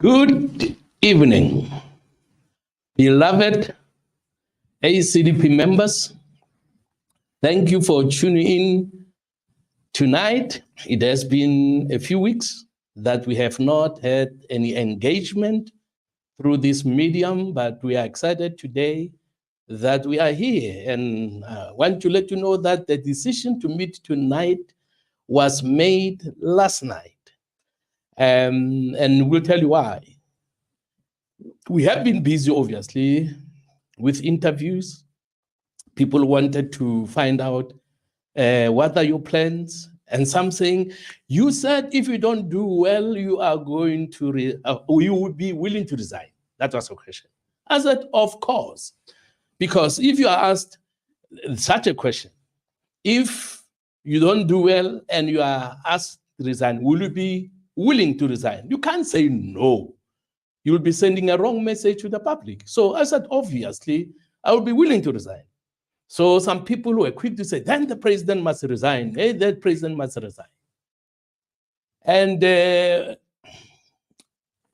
Good evening, beloved ACDP members. Thank you for tuning in tonight. It has been a few weeks that we have not had any engagement through this medium, but we are excited today that we are here, and I want to let you know that the decision to meet tonight was made last night, and we'll tell you why. We have been busy, obviously, with interviews. People wanted to find out what are your plans, and some saying, you said if you don't do well, you are going to, you would be willing to resign. That was a question. I said, of course, because if you are asked such a question, if you don't do well and you are asked to resign, will you be willing to resign? You can't say no. You'll be sending a wrong message to the public. So I said, obviously, I will be willing to resign. So some people were quick to say, then the president must resign. Hey, the president must resign. And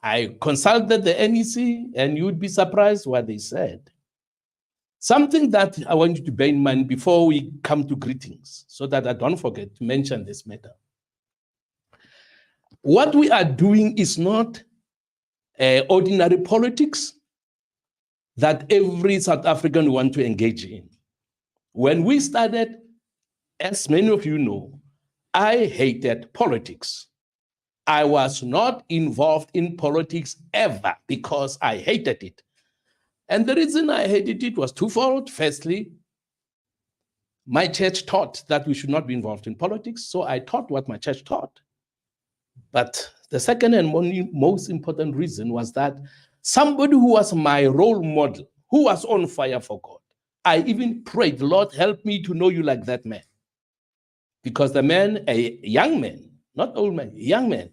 I consulted the NEC, and you'd be surprised what they said. Something that I want you to bear in mind before we come to greetings, so that I don't forget to mention this matter. What we are doing is not ordinary politics that every South African wants to engage in. When we started, as many of you know, I hated politics. I was not involved in politics ever because I hated it. And the reason I hated it was twofold. Firstly, my church taught that we should not be involved in politics, so I taught what my church taught. But the second and most important reason was that somebody who was my role model, who was on fire for God, I even prayed, Lord, help me to know you like that man. Because the man, a young man, not old man, a young man,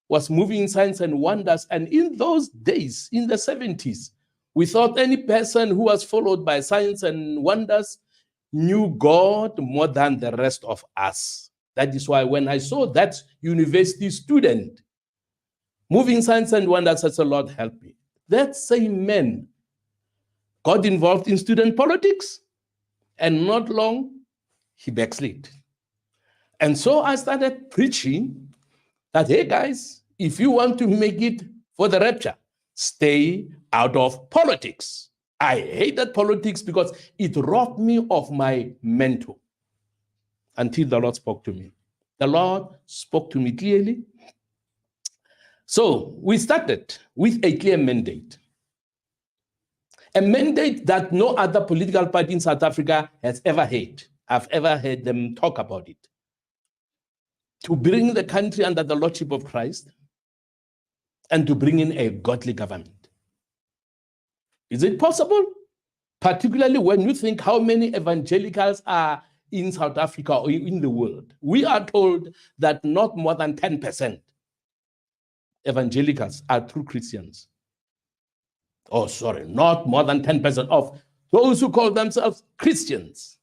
was moving in signs and wonders. And in those days, in the 70s, we thought any person who was followed by signs and wonders knew God more than the rest of us. That is why when I saw that university student moving signs and wonders, I said, Lord, help me. That same man got involved in student politics, and not long, he backslid. And so I started preaching that, hey guys, if you want to make it for the rapture, stay out of politics. I hated politics because it robbed me of my mentor until the Lord spoke to me. The Lord spoke to me clearly. So we started with a clear mandate. A mandate that no other political party in South Africa has ever had. I've ever heard them talk about it. To bring the country under the Lordship of Christ and to bring in a godly government. Is it possible? Particularly when you think how many evangelicals are in South Africa or in the world. We are told that not more than 10% evangelicals are true Christians. Oh, sorry, not more than 10% of those who call themselves Christians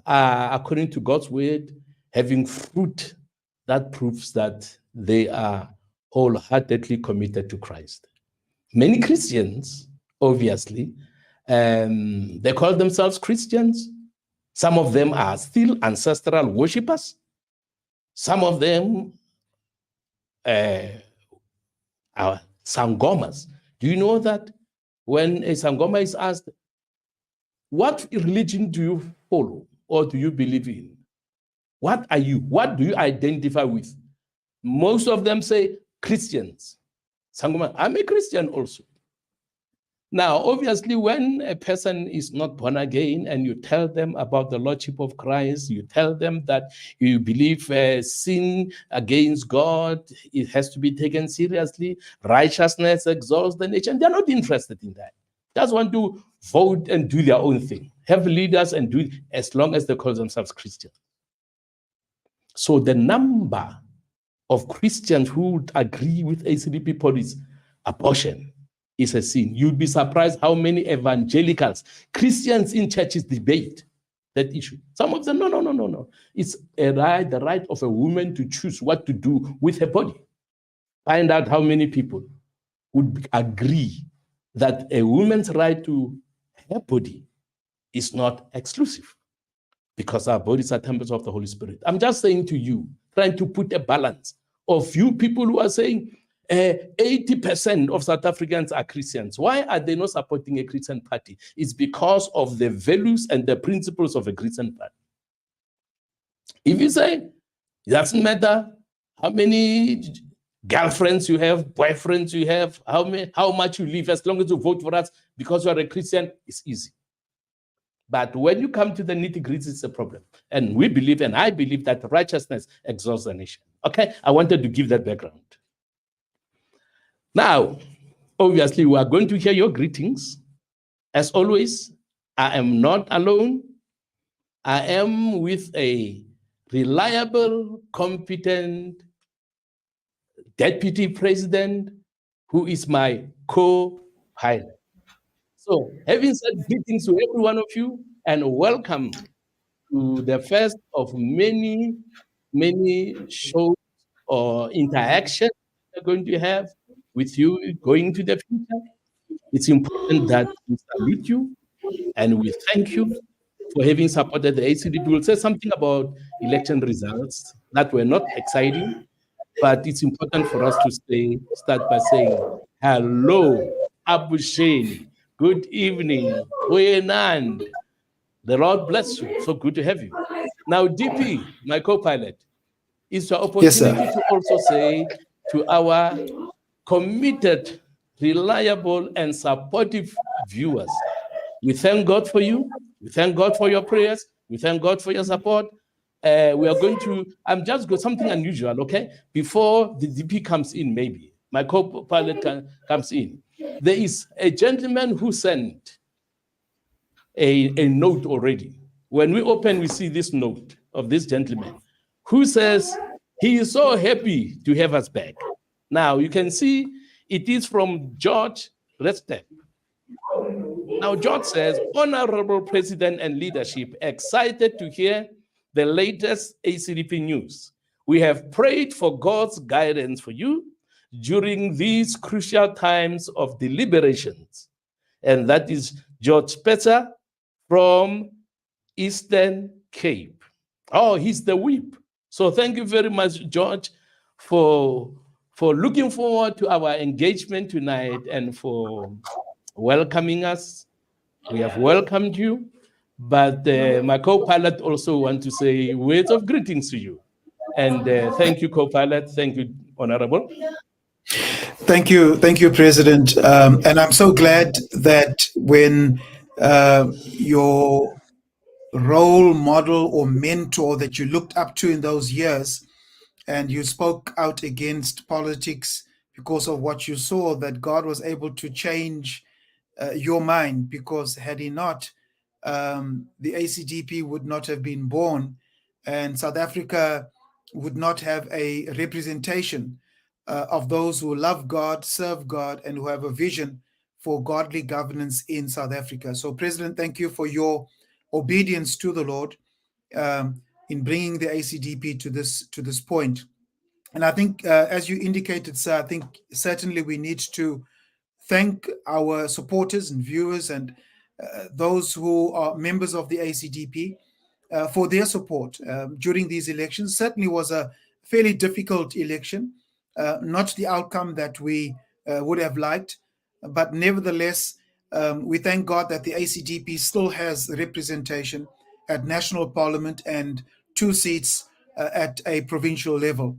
are, according to God's word, having fruit that proves that they are wholeheartedly committed to Christ. Many Christians, obviously, they call themselves Christians. Some of them are still ancestral worshippers. Some of them are sangomas. Do you know that when a sangoma is asked, what religion do you follow or do you believe in? What are you? What do you identify with? Most of them say Christians. Sangoma, I'm a Christian also. Now, obviously, when a person is not born again and you tell them about the Lordship of Christ, you tell them that you believe sin against God, it has to be taken seriously, righteousness exalts the nation, they're not interested in that. They just want to vote and do their own thing, have leaders and do it as long as they call themselves Christians. So the number of Christians who would agree with ACDP policy, abortion is a sin. You'd be surprised how many evangelicals, Christians in churches debate that issue. Some of them, no. It's the right of a woman to choose what to do with her body. Find out how many people would agree that a woman's right to her body is not exclusive, because our bodies are temples of the Holy Spirit. I'm just saying to you, trying to put a balance of you people who are saying 80% of South Africans are Christians. Why are they not supporting a Christian party? It's because of the values and the principles of a Christian party. If you say it doesn't matter how many girlfriends you have, boyfriends you have, how much you live, as long as you vote for us because you are a Christian, it's easy. But when you come to the nitty-gritty, it's a problem. And we believe, and I believe, that righteousness exalts the nation. Okay, I wanted to give that background. Now, obviously, we are going to hear your greetings. As always, I am not alone. I am with a reliable, competent deputy president who is my co-pilot. So, having said greetings to every one of you, and welcome to the first of many, many shows or interactions we're going to have with you going to the future. It's important that we salute you and we thank you for having supported the ACDP. We'll say something about election results that were not exciting, but it's important for us to start by saying, hello, Abusheni. Good evening, Oyenand. The Lord bless you. So good to have you. Now, DP, my co-pilot, it's your opportunity to also say to our committed, reliable, and supportive viewers, we thank God for you. We thank God for your prayers. We thank God for your support. We are going to, I'm just going something unusual, okay? Before the DP comes in, maybe, my co-pilot comes in. There is a gentleman who sent a note already. When we open, we see this note of this gentleman who says he is so happy to have us back. Now, you can see it is from George Restep. Now, George says, Honorable President and leadership, excited to hear the latest ACDP news. We have prayed for God's guidance for you during these crucial times of deliberations. And that is George Spetzer from Eastern Cape. Oh, he's the whip. So thank you very much, George, for looking forward to our engagement tonight and for welcoming us. We have welcomed you, but my co-pilot also want to say words of greetings to you. And thank you, co-pilot. Thank you, Honorable. Thank you, President. And I'm so glad that when your role model or mentor that you looked up to in those years, and you spoke out against politics because of what you saw, that God was able to change your mind, because had he not, the ACDP would not have been born, and South Africa would not have a representation of those who love God, serve God, and who have a vision for godly governance in South Africa. So, President, thank you for your obedience to the Lord in bringing the ACDP to this point. And I think, as you indicated, sir, I think certainly we need to thank our supporters and viewers and those who are members of the ACDP for their support during these elections. Certainly was a fairly difficult election, not the outcome that we would have liked, but nevertheless, we thank God that the ACDP still has representation at national parliament and 2 seats at a provincial level.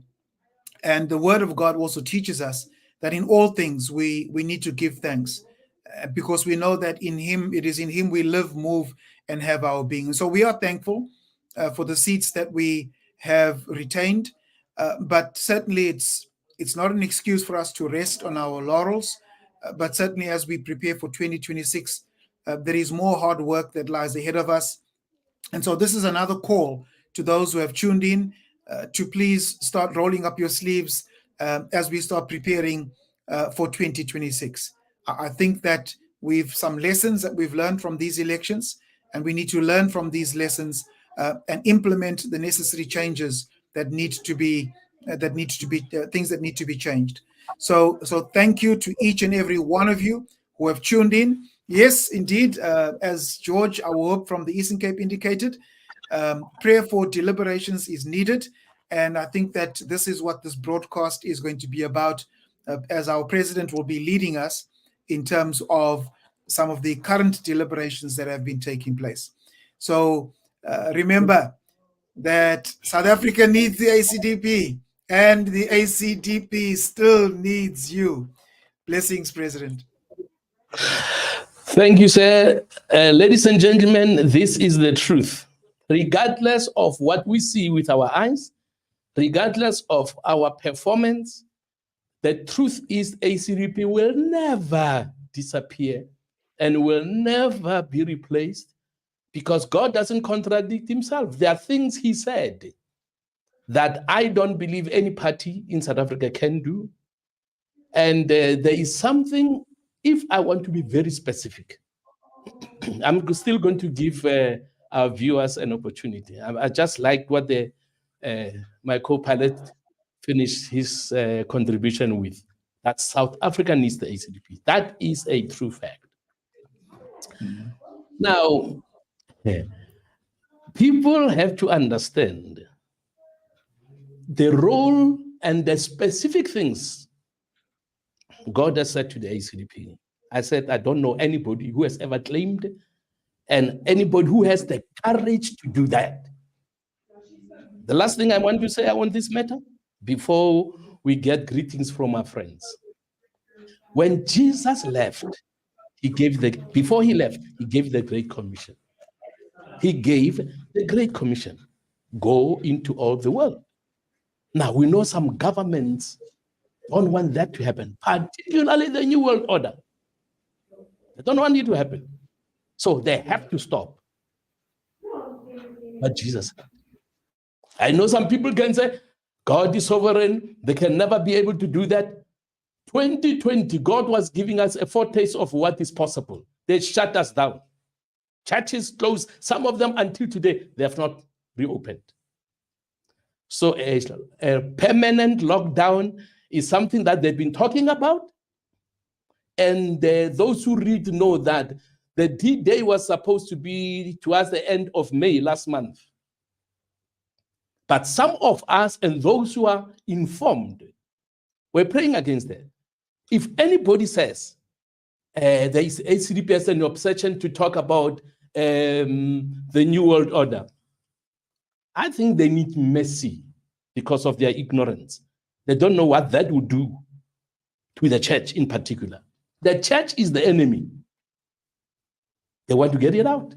And the word of God also teaches us that in all things we need to give thanks, because we know that in him, it is in him we live, move, and have our being. So we are thankful for the seats that we have retained, but certainly it's not an excuse for us to rest on our laurels, but certainly as we prepare for 2026, there is more hard work that lies ahead of us. And so this is another call to those who have tuned in to please start rolling up your sleeves as we start preparing for 2026. I think that we've some lessons that we've learned from these elections, and we need to learn from these lessons and implement the necessary changes that need to be that needs to be things that need to be changed. So thank you to each and every one of you who have tuned in. Yes, indeed, as George, our hope from the Eastern Cape indicated, prayer for deliberations is needed. And I think that this is what this broadcast is going to be about, as our president will be leading us in terms of some of the current deliberations that have been taking place. So remember that South Africa needs the ACDP, and the ACDP still needs you. Blessings, President. Thank you, sir. Ladies and gentlemen, this is the truth. Regardless of what we see with our eyes, regardless of our performance, the truth is ACDP will never disappear and will never be replaced, because God doesn't contradict himself. There are things he said that I don't believe any party in South Africa can do. And there is something, if I want to be very specific, I'm still going to give our viewers an opportunity. I just like what my co-pilot finished his contribution with, that South Africa needs the ACDP. That is a true fact. Mm-hmm. Now, people have to understand the role and the specific things God has said to the ACDP. I said, I don't know anybody who has ever claimed, and anybody who has the courage to do that. The last thing I want to say on this matter, before we get greetings from our friends. When Jesus left, before he left, he gave the Great Commission. He gave the Great Commission, go into all the world. Now, we know some governments don't want that to happen, particularly the New World Order. They don't want it to happen. So they have to stop. But Jesus, I know some people can say, God is sovereign. They can never be able to do that. 2020, God was giving us a foretaste of what is possible. They shut us down. Churches closed. Some of them until today, they have not reopened. So a permanent lockdown is something that they've been talking about. And those who read know that the D-Day was supposed to be towards the end of May last month. But some of us and those who are informed were praying against that. If anybody says there is ACDP as an obsession to talk about the New World Order, I think they need mercy because of their ignorance. They don't know what that would do to the church in particular. The church is the enemy. They want to get it out.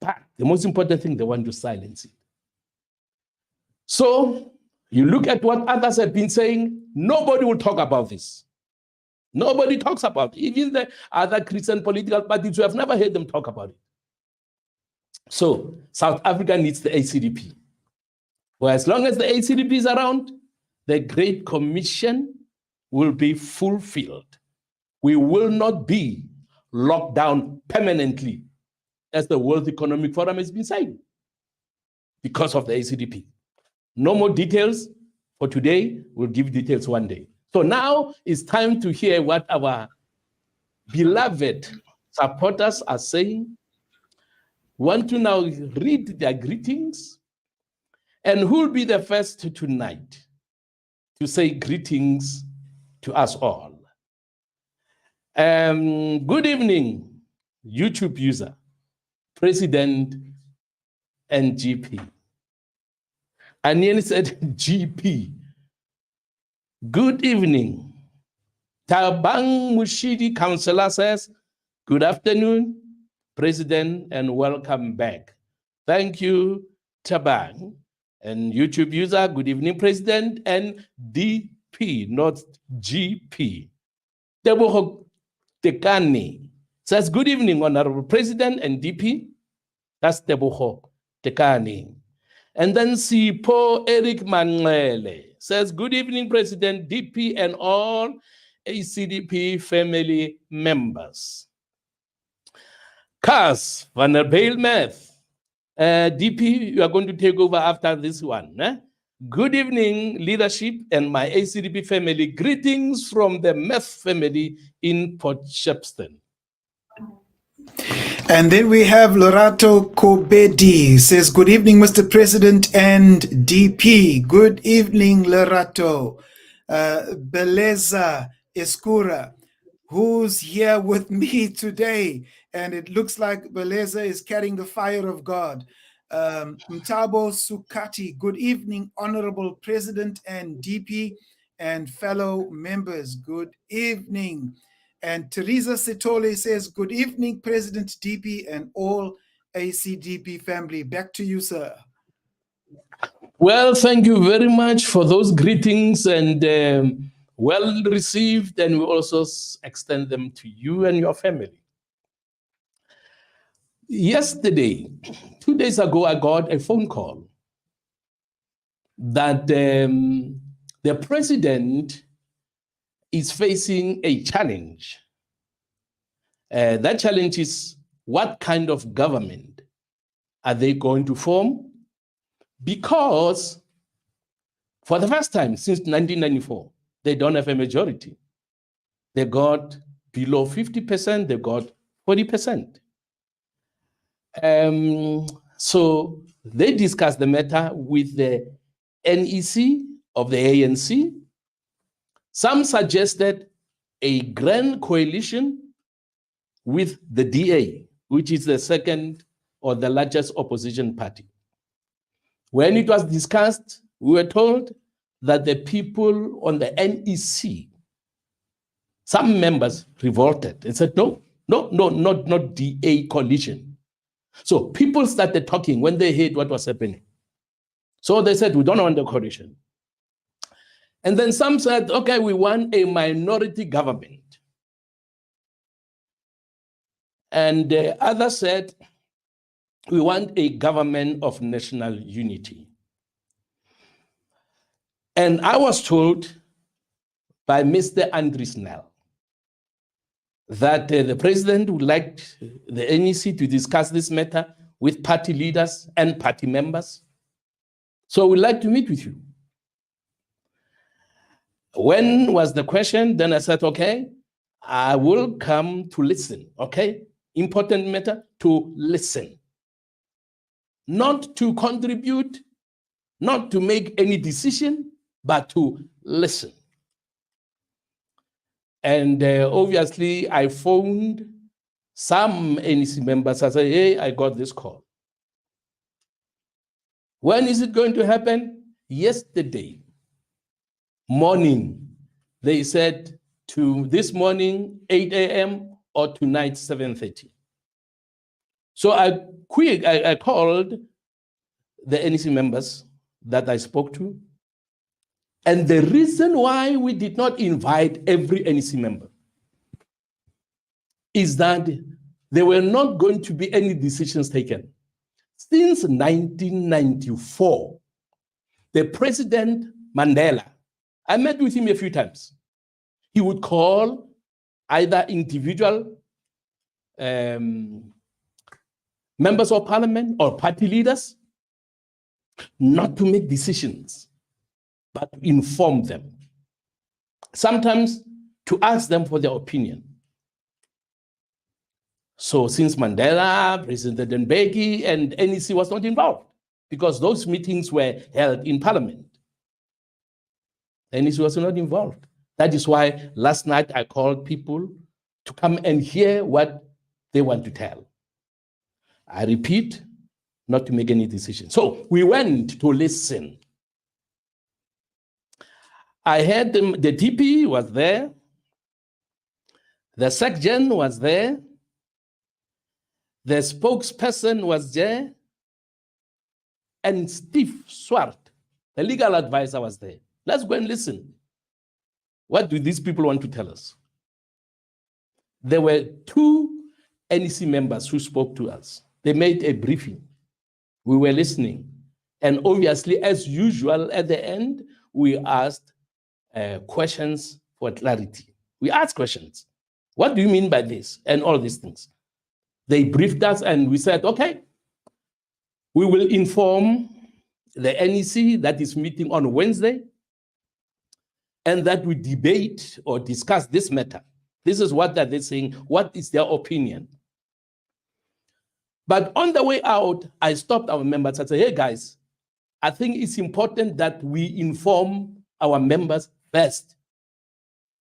But the most important thing, they want to silence it. So you look at what others have been saying, nobody will talk about this. Nobody talks about it. Even the other Christian political parties, you have never heard them talk about it. So South Africa needs the ACDP. For as long as the ACDP is around, the Great Commission will be fulfilled. We will not be locked down permanently, as the World Economic Forum has been saying, because of the ACDP. No more details for today. We'll give details one day. So now it's time to hear what our beloved supporters are saying. Want to now read their greetings. And who will be the first tonight to say greetings to us all? Good evening, YouTube user, President and GP. Aniel said GP. Good evening. Tabang Mushidi Councillor says, good afternoon, President, and welcome back. Thank you, Tabang. And YouTube user, good evening, President, and DP, not GP. Teboho Tekani says, good evening, Honorable President and DP. That's Teboho Tekani. And then Sipo Eric Manlele says, good evening, President, DP, and all ACDP family members. Cas Van der Bijl Math. DP, you are going to take over after this one. Good evening, leadership and my ACDP family. Greetings from the Meth family in Port Shepstone. And then we have Lorato Kobedi says, good evening, Mr. President and DP. Good evening, Lorato. Beleza Escura, who's here with me today. And it looks like Beleza is carrying the fire of God. Mtabo Sukati, good evening, Honorable President and DP and fellow members. Good evening. And Teresa Sitole says, good evening, President DP and all ACDP family. Back to you, sir. Well, thank you very much for those greetings, and well received, and we also extend them to you and your family. Yesterday, 2 days ago, I got a phone call that the president is facing a challenge. That challenge is, what kind of government are they going to form? Because for the first time since 1994, they don't have a majority. They got below 50%, they got 40%. So they discussed the matter with the NEC of the ANC. Some suggested a grand coalition with the DA, which is the second or the largest opposition party. When it was discussed, we were told that the people on the NEC, some members revolted and said, no, not DA coalition. So people started talking when they heard what was happening. So they said, we don't want the coalition. And then some said, okay, we want a minority government. And others said, we want a government of national unity. And I was told by Mr. Andries Nel that the president would like the NEC to discuss this matter with party leaders and party members. So we'd like to meet with you. When was the question? Then I said, okay, I will come to listen, okay? Important matter, to listen. Not to contribute, not to make any decision, but to listen. And obviously, I phoned some NEC members. I said, hey, I got this call. When is it going to happen? Yesterday morning. They said to this morning, 8 a.m. or tonight, 7:30. So I called the NEC members that I spoke to. And the reason why we did not invite every NEC member is that there were not going to be any decisions taken. Since 1994, the President Mandela, I met with him a few times. He would call either individual members of parliament or party leaders not to make decisions, but to inform them. Sometimes to ask them for their opinion. So since Mandela, President Mbeki, and NEC was not involved because those meetings were held in parliament. NEC was not involved. That is why last night I called people to come and hear what they want to tell. I repeat, not to make any decision. So we went to listen. I heard the DP was there, the SecGen was there, the spokesperson was there, and Steve Swart, the legal advisor, was there. Let's go and listen. What do these people want to tell us? There were two NEC members who spoke to us. They made a briefing. We were listening. And obviously, as usual, at the end, we asked questions for clarity. We asked questions. What do you mean by this? And all these things. They briefed us and we said, okay, we will inform the NEC that is meeting on Wednesday, and that we debate or discuss this matter. This is what they're saying. What is their opinion? But on the way out, I stopped our members. I said, hey guys, I think it's important that we inform our members first.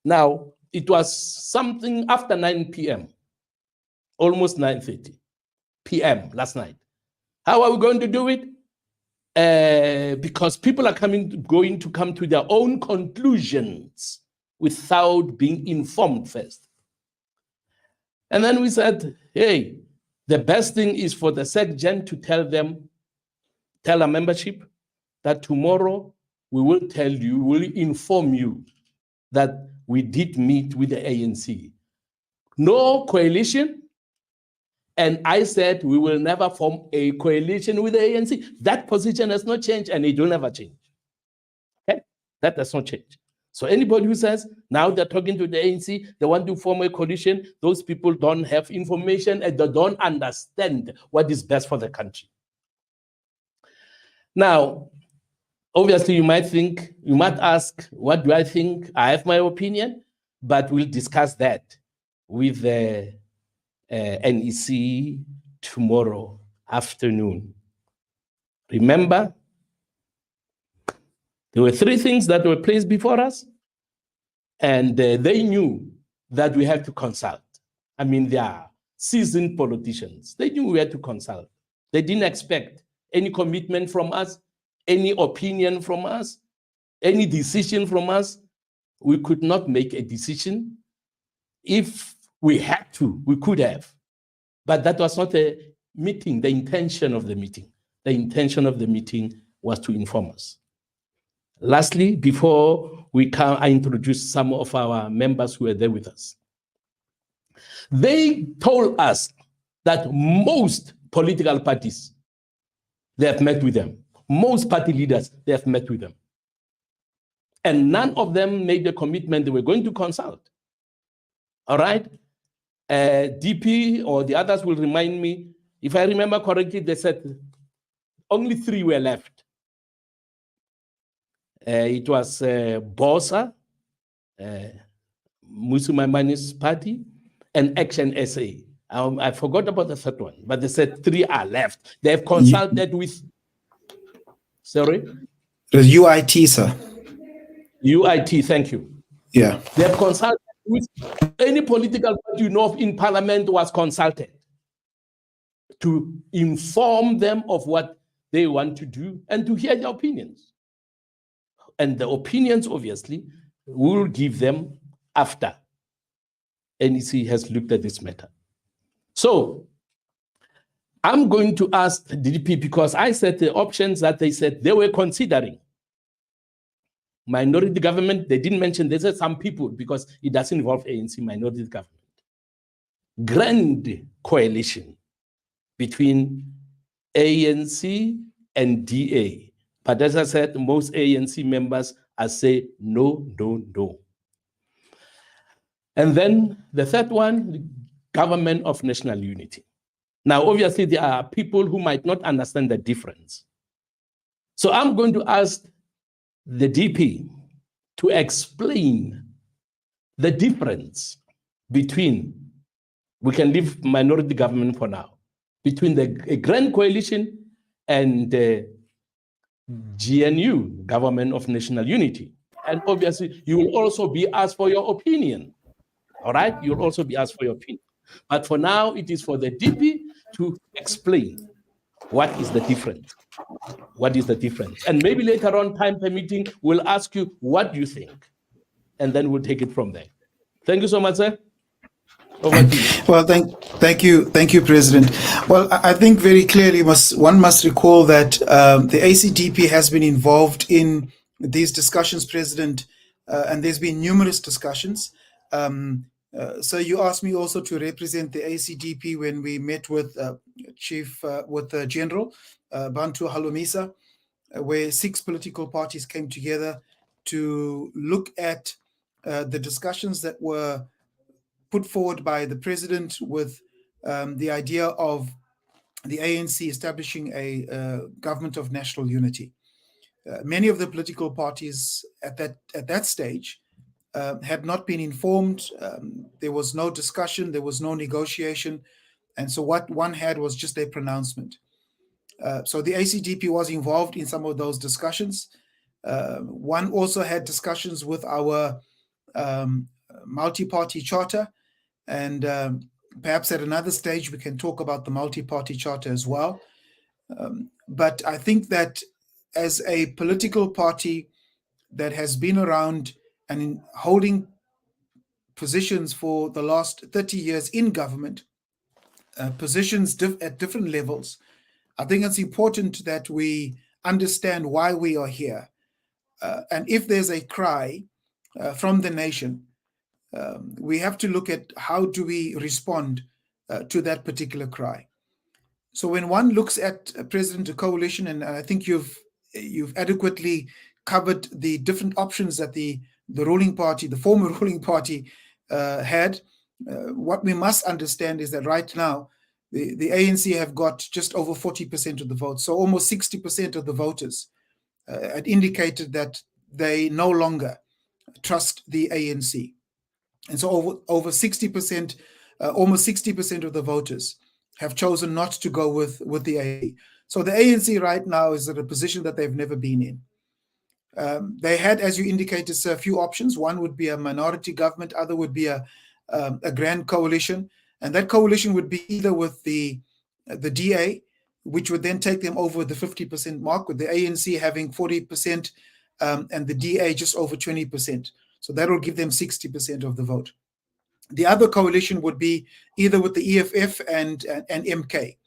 Now, it was something after 9 p.m., almost 9:30 p.m. last night. How are we going to do it? Because people are going to come to their own conclusions without being informed first. And then we said, hey, the best thing is for the SecGen to tell our membership that tomorrow we will tell you, we will inform you that we did meet with the ANC. No coalition. And I said, we will never form a coalition with the ANC. That position has not changed, and it will never change. Okay? That does not change. So anybody who says, now they're talking to the ANC, they want to form a coalition, those people don't have information and they don't understand what is best for the country. Now, obviously, you might ask, what do I think? I have my opinion, but we'll discuss that with the NEC tomorrow afternoon. Remember, there were three things that were placed before us, and they knew that we had to consult. I mean, they are seasoned politicians. They knew we had to consult. They didn't expect any commitment from us, any opinion from us, any decision from us. We could not make a decision. If we had to, we could have. But that was not a meeting, the intention of the meeting. The intention of the meeting was to inform us. Lastly, before we come, I introduce some of our members who were there with us. They told us that most political parties, they have met with them. Most party leaders, they have met with them. And none of them made a commitment they were going to consult. All right? DP or the others will remind me, if I remember correctly, they said only 3 were left. It was BOSA, Musumamani's party, and Action SA. I forgot about the third one, but they said 3 are left. They have consulted with, sorry? The UIT, sir. UIT, thank you. Yeah. They have consulted with any political party you know of in parliament was consulted to inform them of what they want to do and to hear their opinions. And the opinions, obviously, we will give them after NEC has looked at this matter. So I'm going to ask the DP, because I said the options that they said they were considering. Minority government, they didn't mention, they said some people, because it doesn't involve ANC, minority government. Grand coalition between ANC and DA. But as I said, most ANC members are saying no, no, no. And then the third one, the government of national unity. Now, obviously, there are people who might not understand the difference. So I'm going to ask the DP to explain the difference between, we can leave minority government for now, between a grand coalition and the GNU, Government of National Unity. And obviously, you will also be asked for your opinion. All right? You'll also be asked for your opinion. But for now, it is for the DP to explain what is the difference. What is the difference? And maybe later on, time permitting, we'll ask you what you think. And then we'll take it from there. Thank you so much, sir. Over to you. Well, thank you, President. Well, I think very clearly one must recall that the ACDP has been involved in these discussions, President, and there's been numerous discussions. So you asked me also to represent the ACDP when we met with the General Bantu Halumisa, where 6 political parties came together to look at the discussions that were put forward by the President with the idea of the ANC establishing a government of national unity. Many of the political parties at that stage had not been informed. There was no discussion, there was no negotiation, and so what one had was just a pronouncement. So the ACDP was involved in some of those discussions. One also had discussions with our multi-party charter, and perhaps at another stage we can talk about the multi-party charter as well. But I think that as a political party that has been around and holding positions for the last 30 years in government, positions at different levels, I think it's important that we understand why we are here. And if there's a cry from the nation, we have to look at how do we respond to that particular cry. So when one looks at President of Coalition, and I think you've adequately covered the different options that the ruling party, the former ruling party, had, what we must understand is that right now the ANC have got just over 40% of the votes, so almost 60% of the voters had indicated that they no longer trust the ANC, and so over 60%, almost 60% of the voters have chosen not to go with the ANC. So the ANC right now is at a position that they've never been in. They had, as you indicated, sir, a few options. One would be a minority government, other would be a grand coalition, and that coalition would be either with the DA, which would then take them over the 50% mark, with the ANC having 40% and the DA just over 20%. So that will give them 60% of the vote. The other coalition would be either with the EFF and MK.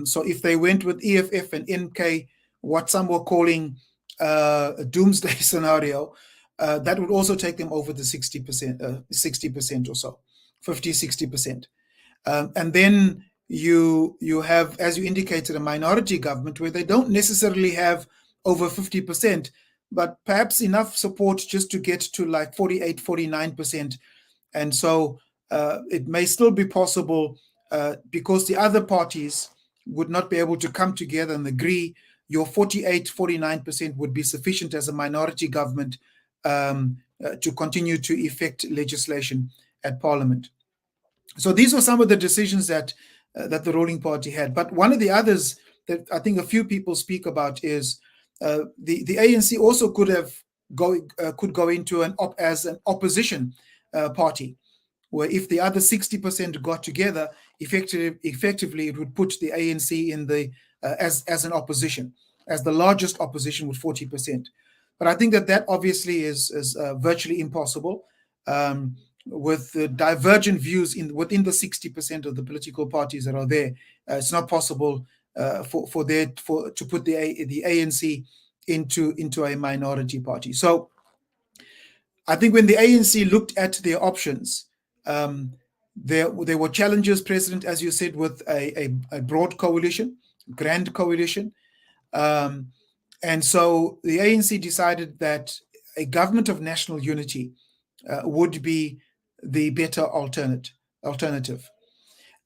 So if they went with EFF and MK, what some were calling a doomsday scenario, that would also take them over the 60% or so, 50, 60%. And then you have, as you indicated, a minority government where they don't necessarily have over 50%, but perhaps enough support just to get to like 48, 49%. And so it may still be possible because the other parties would not be able to come together and agree. Your 48, 49% would be sufficient as a minority government to continue to effect legislation at Parliament. So these were some of the decisions that the ruling party had. But one of the others that I think a few people speak about is the ANC also could go into as an opposition party, where if the other 60% got together, effectively it would put the ANC in the as an opposition, as the largest opposition with 40%. But I think that obviously is virtually impossible. With the divergent views within the 60% of the political parties that are there, it's not possible to put the ANC into a minority party. So I think when the ANC looked at their options, there were challenges, President, as you said, with a broad coalition, grand coalition. And so the ANC decided that a government of national unity would be the better alternative.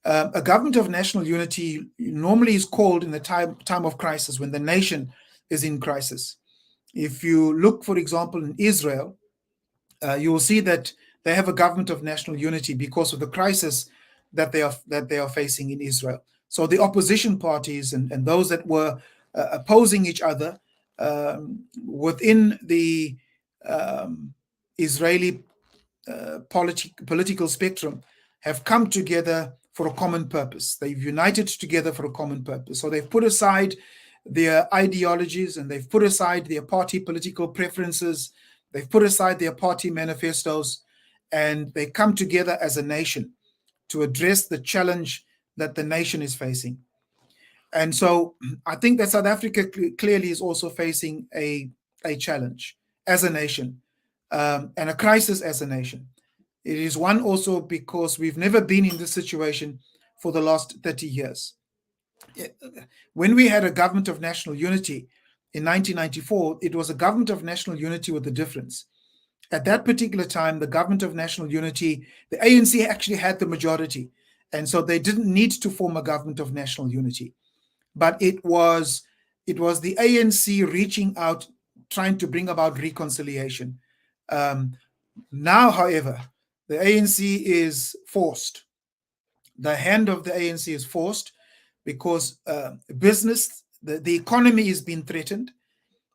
A government of national unity normally is called in the time of crisis, when the nation is in crisis. If you look, for example, in Israel, you will see that they have a government of national unity because of the crisis that they are facing in Israel. So the opposition parties and those that were opposing each other within the Israeli political spectrum have come together for a common purpose. They've united together for a common purpose. So they've put aside their ideologies and they've put aside their party political preferences. They've put aside their party manifestos, and they come together as a nation to address the challenge that the nation is facing. And so I think that South Africa clearly is also facing a challenge as a nation, and a crisis as a nation. It is one also because we've never been in this situation for the last 30 years. When we had a government of national unity in 1994, it was a government of national unity with a difference. At that particular time, the government of national unity, the ANC actually had the majority, and so they didn't need to form a government of national unity. But it was it was the ANC reaching out, trying to bring about reconciliation. Now, however, the ANC is forced. The hand of the ANC is forced because business, the economy is being threatened.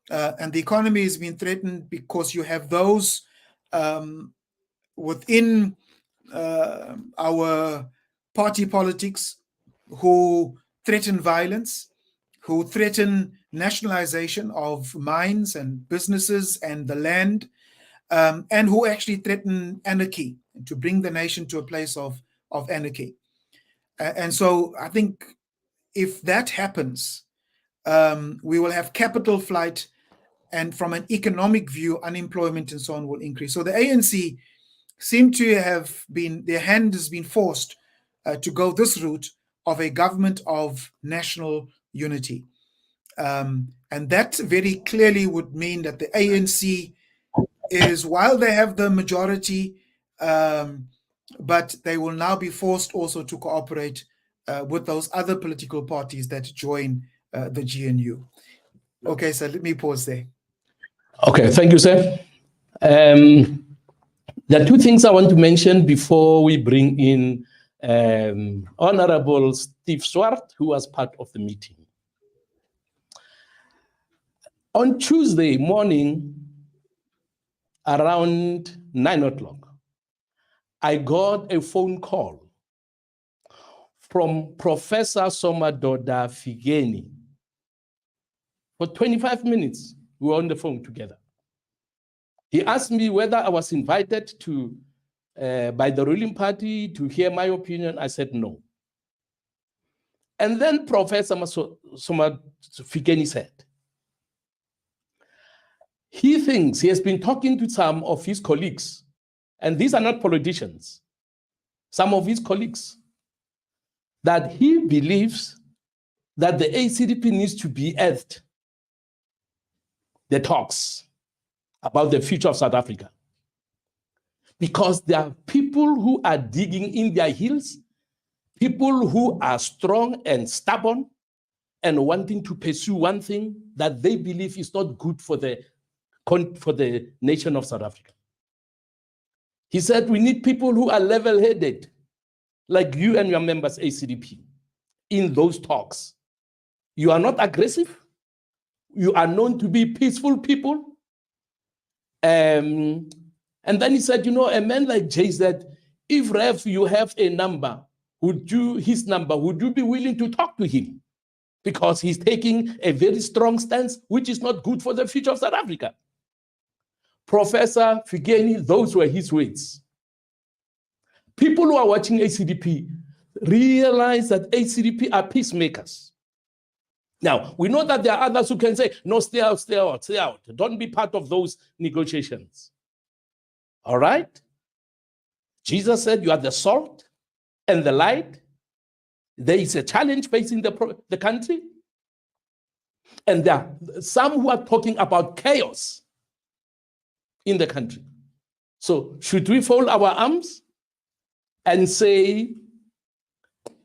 And the economy is being threatened because you have those within our party politics who threaten violence, who threaten nationalization of mines and businesses and the land, and who actually threaten anarchy, to bring the nation to a place of anarchy. And so I think if that happens, we will have capital flight, and from an economic view, unemployment and so on will increase. So the ANC seem to have been, their hand has been forced to go this route of a government of national unity. And that very clearly would mean that the ANC is, while they have the majority, but they will now be forced also to cooperate with those other political parties that join the GNU. Okay, so let me pause there. Okay, thank you, sir. There are two things I want to mention before we bring in Honorable Steve Swart, who was part of the meeting. On Tuesday morning, around 9 o'clock, I got a phone call from Professor Somadoda Figeni. For 25 minutes, we were on the phone together. He asked me whether I was invited to, by the ruling party to hear my opinion. I said no. And then Professor Somadoda Figeni said, he thinks, he has been talking to some of his colleagues, and these are not politicians, some of his colleagues, that he believes that the ACDP needs to be earthed, the talks about the future of South Africa. Because there are people who are digging in their heels, people who are strong and stubborn and wanting to pursue one thing that they believe is not good for the nation of South Africa. He said, we need people who are level-headed, like you and your members, ACDP, in those talks. You are not aggressive. You are known to be peaceful people. And then he said, you know, a man like Jay said, if Rev, you have a number, would you be willing to talk to him? Because he's taking a very strong stance, which is not good for the future of South Africa. Professor Figeni, those were his words. People who are watching ACDP realize that ACDP are peacemakers. Now, we know that there are others who can say, no, stay out, stay out, stay out. Don't be part of those negotiations. All right? Jesus said, you are the salt and the light. There is a challenge facing the country. And there are some who are talking about chaos in the country. So should we fold our arms and say,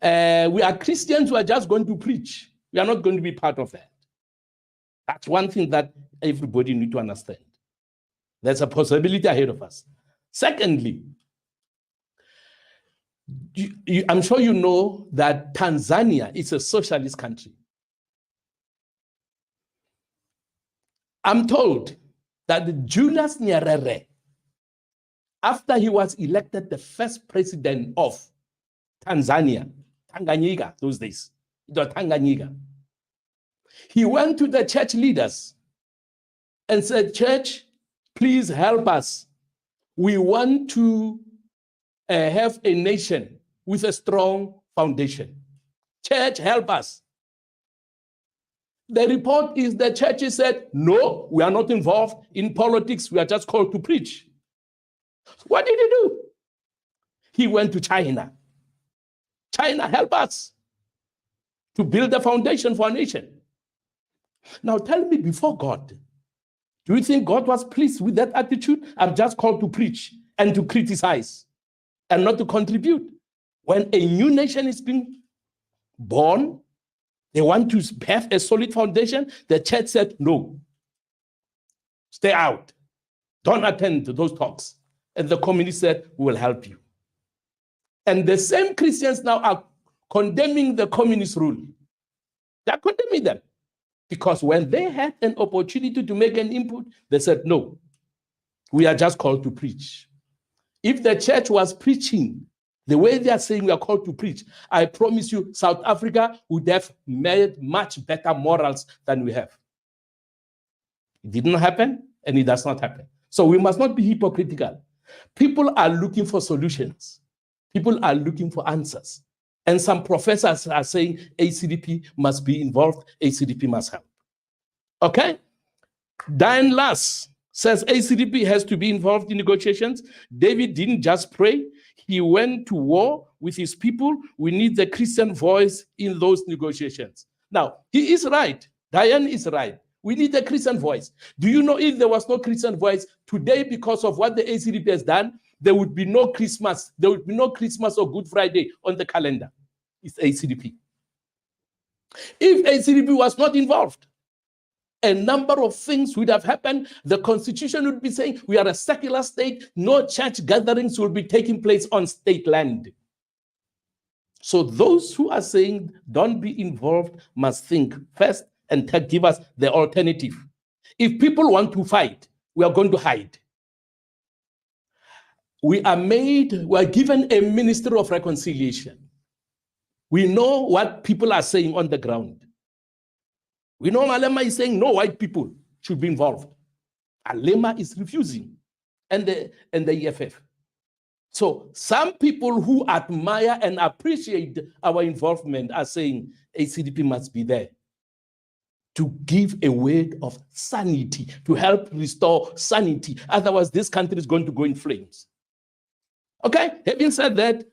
we are Christians who are just going to preach? We are not going to be part of that. That's one thing that everybody needs to understand. There's a possibility ahead of us. Secondly, I'm sure you know that Tanzania is a socialist country. I'm told that Julius Nyerere, after he was elected the first president of Tanzania, Tanganyika, those days, it was Tanganyika, he went to the church leaders and said, church, please help us. We want to have a nation with a strong foundation. Church, help us. The report is the churches said, no, we are not involved in politics. We are just called to preach. What did he do? He went to China. China, help us to build a foundation for a nation. Now tell me, before God, do you think God was pleased with that attitude? I'm just called to preach and to criticize and not to contribute. When a new nation is being born, They want to have a solid foundation. The church said, no, stay out. Don't attend to those talks. And the communists said, we will help you. And the same Christians now are condemning the communist rule. They're condemning them. Because when they had an opportunity to make an input, they said, no, we are just called to preach. If the church was preaching the way they are saying we are called to preach, I promise you, South Africa would have made much better morals than we have. It didn't happen, and it does not happen. So we must not be hypocritical. People are looking for solutions. People are looking for answers. And some professors are saying ACDP must be involved, ACDP must help. Okay? Dan Lass says ACDP has to be involved in negotiations. David didn't just pray, he went to war with his people. We need the Christian voice in those negotiations. Now, he is right. Diane is right. We need a Christian voice. Do you know if there was no Christian voice today, because of what the ACDP has done, there would be no Christmas. There would be no Christmas or Good Friday on the calendar. It's ACDP. If ACDP was not involved, a number of things would have happened. The constitution would be saying we are a secular state. No church gatherings will be taking place on state land. So those who are saying don't be involved must think first and give us the alternative. If people want to fight, we are going to hide. We are given a ministry of reconciliation. We know what people are saying on the ground. We know Malema is saying no white people should be involved. Alema is refusing, and the EFF. So some people who admire and appreciate our involvement are saying ACDP must be there to give a word of sanity, to help restore sanity. Otherwise, this country is going to go in flames. Okay, having said that,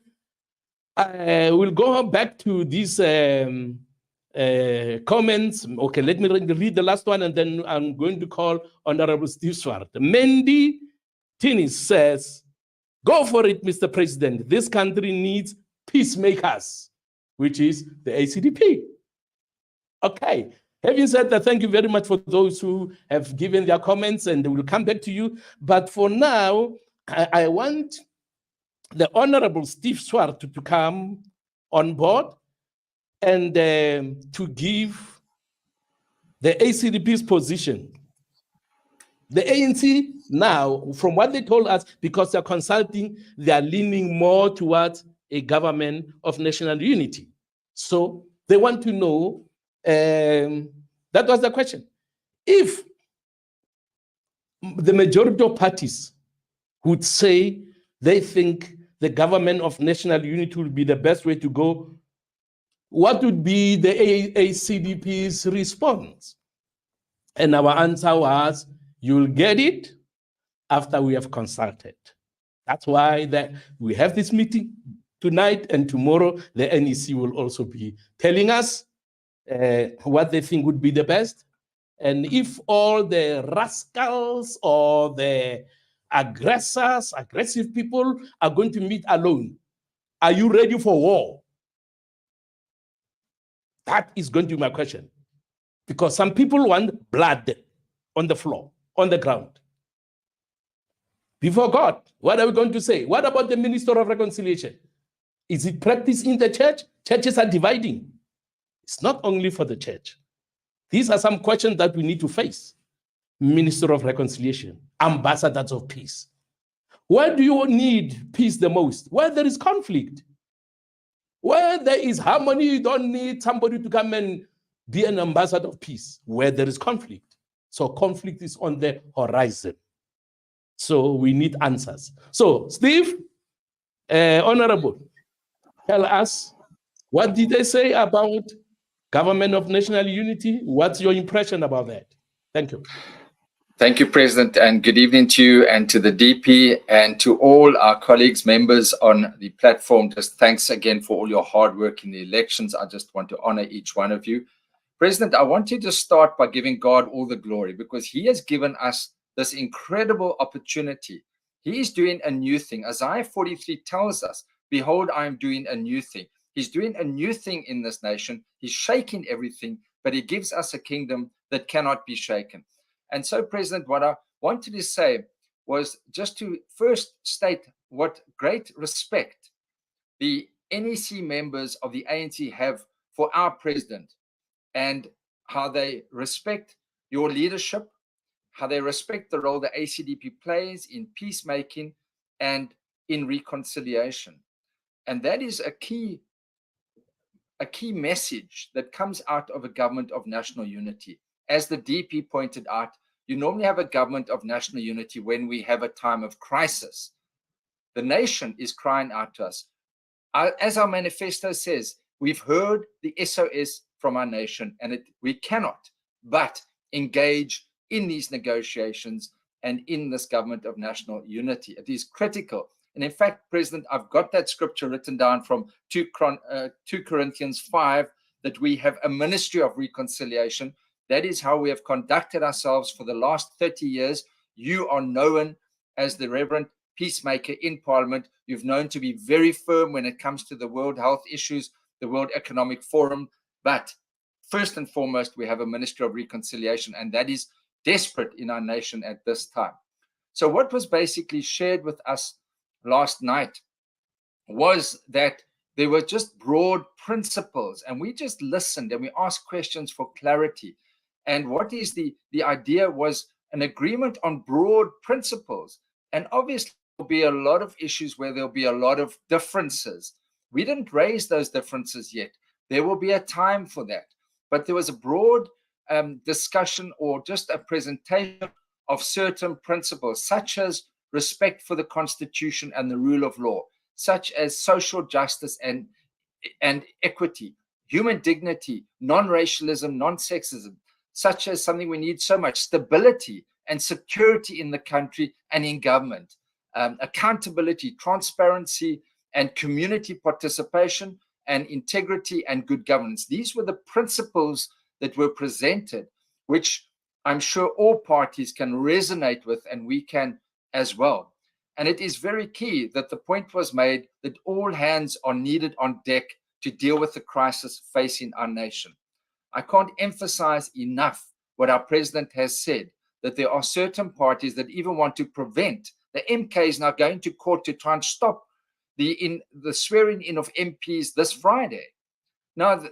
I will go back to these comments. Okay, let me read the last one, and then I'm going to call Honorable Steve Swart. Mandy Tinis says, go for it, Mr. President. This country needs peacemakers, which is the ACDP. Okay, having said that, thank you very much for those who have given their comments, and we'll come back to you. But for now, I want the Honorable Steve Swart to come on board and to give the ACDP's position. The ANC now, from what they told us, because they're consulting, they are leaning more towards a government of national unity. So they want to know, that was the question. If the majority of parties would say they think the government of national unity would be the best way to go, what would be the ACDP's response? And our answer was, you'll get it after we have consulted. That's why we have this meeting tonight, and tomorrow the NEC will also be telling us what they think would be the best. And if all the rascals or the aggressive people are going to meet alone, are you ready for war? That is going to be my question. Because some people want blood on the floor, on the ground. Before God, what are we going to say? What about the Minister of Reconciliation? Is it practiced in the church? Churches are dividing. It's not only for the church. These are some questions that we need to face. Minister of Reconciliation, ambassadors of peace. Where do you need peace the most? Where there is conflict. Where there is harmony, you don't need somebody to come and be an ambassador of peace. Where there is conflict. So conflict is on the horizon. So we need answers. So Steve, Honorable, tell us, what did they say about government of national unity? What's your impression about that? Thank you. Thank you, President, and good evening to you and to the DP and to all our colleagues, members on the platform. Just thanks again for all your hard work in the elections. I just want to honor each one of you. President, I want you to start by giving God all the glory, because he has given us this incredible opportunity. He is doing a new thing. Isaiah 43 tells us, behold, I am doing a new thing. He's doing a new thing in this nation. He's shaking everything, but he gives us a kingdom that cannot be shaken. And so, President, what I wanted to say was just to first state what great respect the NEC members of the ANC have for our president, and how they respect your leadership, how they respect the role the ACDP plays in peacemaking and in reconciliation. And that is a key message that comes out of a government of national unity. As the DP pointed out, you normally have a government of national unity when we have a time of crisis. The nation is crying out to us. As our manifesto says, we've heard the SOS from our nation, and we cannot but engage in these negotiations and in this government of national unity. It is critical. And in fact, President, I've got that scripture written down from 2 Corinthians 5, that we have a ministry of reconciliation. That is how we have conducted ourselves for the last 30 years. You are known as the Reverend Peacemaker in Parliament. You've known to be very firm when it comes to the world health issues, the World Economic Forum. But first and foremost, we have a ministry of reconciliation, and that is desperate in our nation at this time. So what was basically shared with us last night was that there were just broad principles, and we just listened and we asked questions for clarity. And what is the idea was an agreement on broad principles. And obviously there'll be a lot of issues where there'll be a lot of differences. We didn't raise those differences yet. There will be a time for that. But there was a broad discussion, or just a presentation of certain principles, such as respect for the Constitution and the rule of law, such as social justice and equity, human dignity, non-racialism, non-sexism, such as something we need so much, stability and security in the country and in government, accountability, transparency, and community participation, and integrity and good governance. These were the principles that were presented, which I'm sure all parties can resonate with, and we can as well. And it is very key that the point was made that all hands are needed on deck to deal with the crisis facing our nation. I can't emphasize enough what our president has said, that there are certain parties that even want to prevent. The MK is now going to court to try and stop the swearing in of MPs this Friday. Now,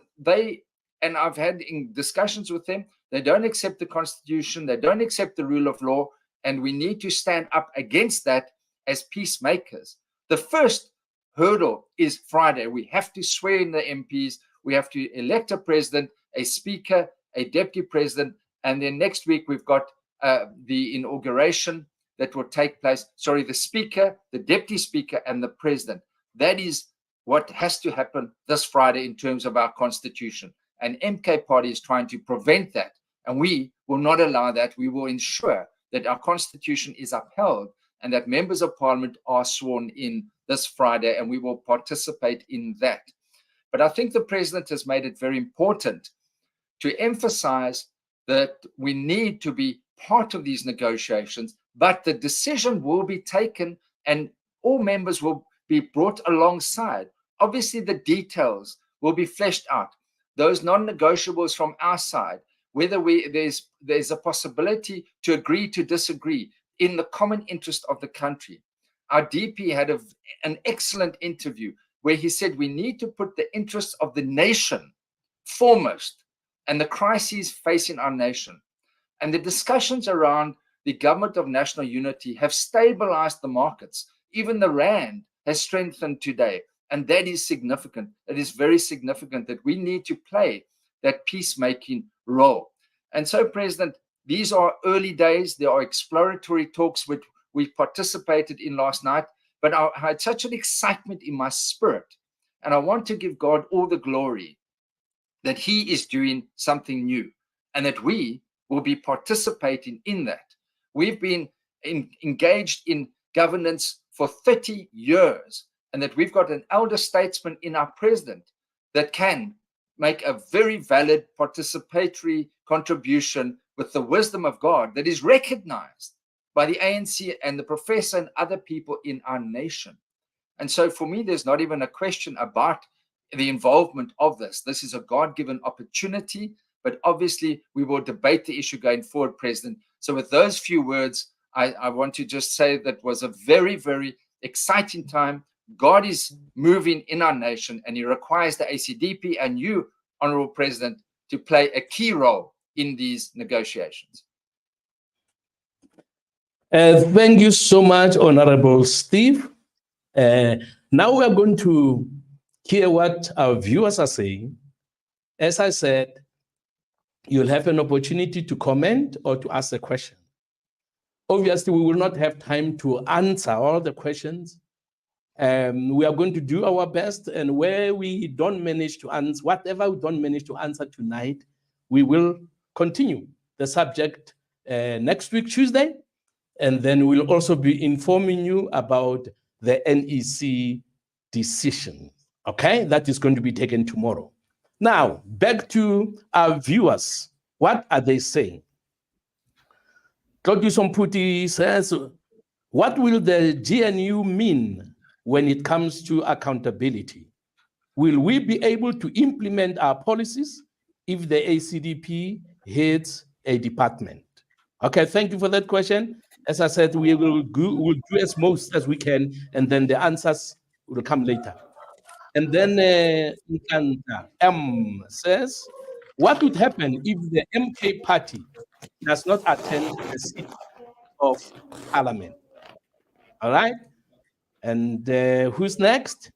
and I've had in discussions with them, they don't accept the Constitution, they don't accept the rule of law, and we need to stand up against that as peacemakers. The first hurdle is Friday. We have to swear in the MPs, we have to elect a president, a speaker, a deputy president, and then next week we've got the inauguration that will take place. Sorry, the speaker, the deputy speaker, and the president. That is what has to happen this Friday in terms of our Constitution. And MK party is trying to prevent that. And we will not allow that. We will ensure that our Constitution is upheld and that members of Parliament are sworn in this Friday, and we will participate in that. But I think the president has made it very important to emphasize that we need to be part of these negotiations, but the decision will be taken and all members will be brought alongside. Obviously, the details will be fleshed out. Those non-negotiables from our side, whether there's a possibility to agree to disagree in the common interest of the country. Our DP had an excellent interview where he said we need to put the interests of the nation foremost and the crises facing our nation. And the discussions around the government of national unity have stabilized the markets. Even the rand has strengthened today. And that is significant. It is very significant that we need to play that peacemaking role. And so, President, these are early days. There are exploratory talks which we participated in last night, but I had such an excitement in my spirit. And I want to give God all the glory that he is doing something new and that we will be participating in that. We've been engaged in governance for 30 years, and that we've got an elder statesman in our president that can make a very valid participatory contribution with the wisdom of God that is recognized by the ANC and the professor and other people in our nation. And so for me, there's not even a question about the involvement of this. This is a God-given opportunity, but obviously we will debate the issue going forward, President. So with those few words, I want to just say that was a very, very exciting time. God is moving in our nation, and he requires the ACDP and you, Honorable President, to play a key role in these negotiations. Thank you so much, Honorable Steve. Now we are going to hear what our viewers are saying. As I said, you'll have an opportunity to comment or to ask a question. Obviously, we will not have time to answer all the questions. We are going to do our best, and where we don't manage to answer, whatever we don't manage to answer tonight, we will continue the subject next week, Tuesday, and then we'll also be informing you about the NEC decision, okay? That is going to be taken tomorrow. Now, back to our viewers. What are they saying? Claudius Omputi says, what will the GNU mean when it comes to accountability? Will we be able to implement our policies if the ACDP heads a department? Okay, thank you for that question. As I said, we'll do as most as we can, and then the answers will come later. And then Nkanta M says, what would happen if the MK party does not attend the seat of parliament? All right. And who's next?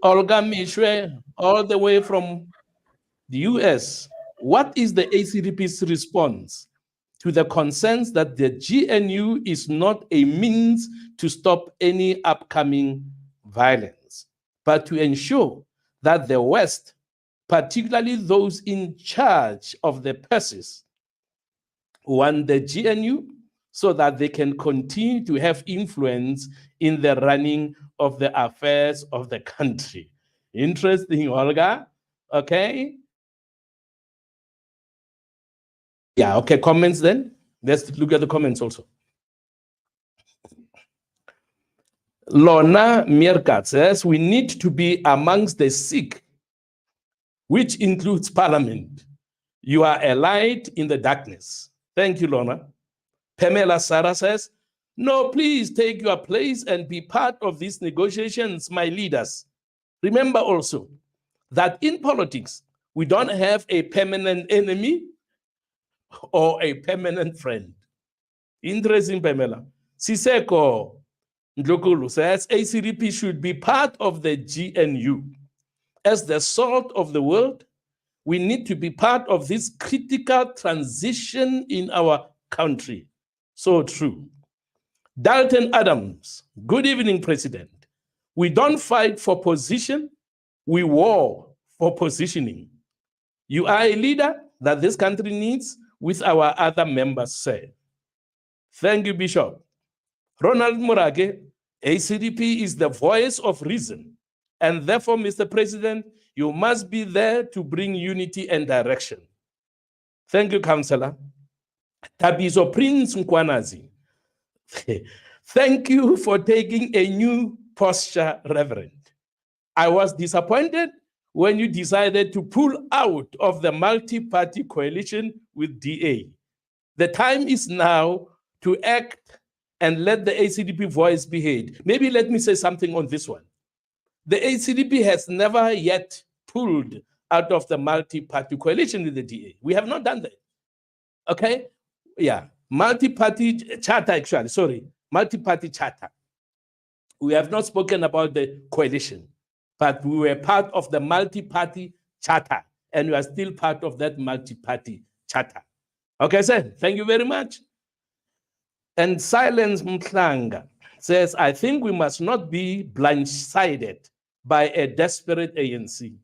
Olga Mishwe, all the way from the US. What is the ACDP's response to the concerns that the GNU is not a means to stop any upcoming violence, but to ensure that the West, particularly those in charge of the purses, want the GNU so that they can continue to have influence in the running of the affairs of the country? Interesting, Olga. Okay. Yeah, okay, comments then. Let's look at the comments also. Lorna Mirkat says, we need to be amongst the sick, which includes parliament. You are a light in the darkness. Thank you, Lorna. Pamela Sarah says, no, please take your place and be part of these negotiations, my leaders. Remember also that in politics, we don't have a permanent enemy or a permanent friend. Interesting, Pamela. Siseko Ndlokulu says, ACDP should be part of the GNU. As the salt of the world, we need to be part of this critical transition in our country. So true. Dalton Adams, good evening, President. We don't fight for position, we war for positioning. You are a leader that this country needs, with our other members said. Thank you, Bishop. Ronald Murage, ACDP is the voice of reason, and therefore, Mr. President, you must be there to bring unity and direction. Thank you, Councillor. Tabiso Prince Nkwanazi, thank you for taking a new posture, Reverend. I was disappointed when you decided to pull out of the multi-party coalition with DA. The time is now to act and let the ACDP voice be heard. Maybe let me say something on this one. The ACDP has never yet pulled out of the multi-party coalition with the DA. We have not done that. Okay? Yeah. Multi-party charter, actually. Sorry. Multi-party charter. We have not spoken about the coalition, but we were part of the multi-party charter, and we are still part of that multi-party charter. Okay, sir. Thank you very much. And Silence Mklanga says, I think we must not be blindsided by a desperate ANC.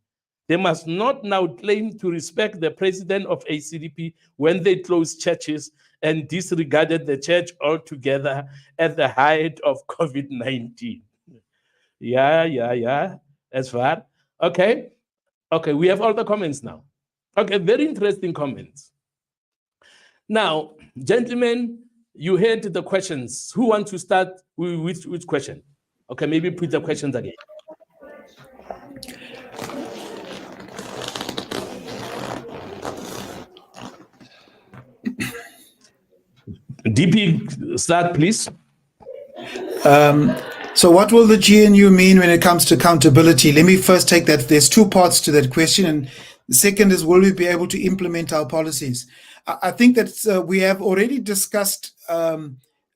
They must not now claim to respect the president of ACDP when they closed churches and disregarded the church altogether at the height of COVID-19. Yeah. As far. Okay, we have all the comments now. Okay, very interesting comments. Now, gentlemen, you heard the questions. Who wants to start with which question? Okay, maybe put the questions again. DP, start, please. So what will the GNU mean when it comes to accountability? Let me first take that. There's two parts to that question. And the second is, will we be able to implement our policies? I think that we have already discussed,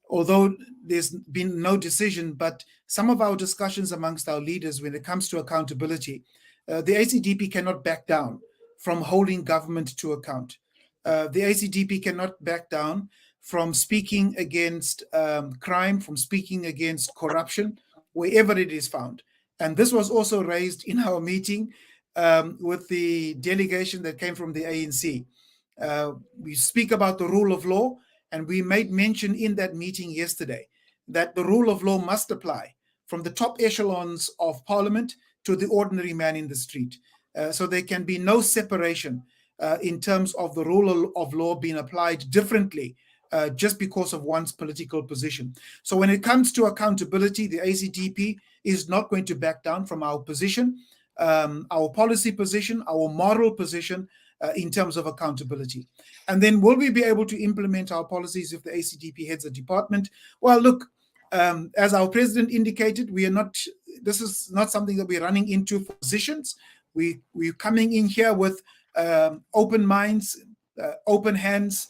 although there's been no decision, but some of our discussions amongst our leaders when it comes to accountability. The ACDP cannot back down from holding government to account. The ACDP cannot back down from speaking against crime, from speaking against corruption, wherever it is found. And this was also raised in our meeting with the delegation that came from the ANC. We speak about the rule of law, and we made mention in that meeting yesterday that the rule of law must apply from the top echelons of parliament to the ordinary man in the street. So there can be no separation in terms of the rule of law being applied differently just because of one's political position. So when it comes to accountability, the ACDP is not going to back down from our position, our policy position, our moral position in terms of accountability. And then will we be able to implement our policies if the ACDP heads a department? Well, look, as our president indicated, this is not something that we're running into for positions. We're coming in here with open minds, open hands,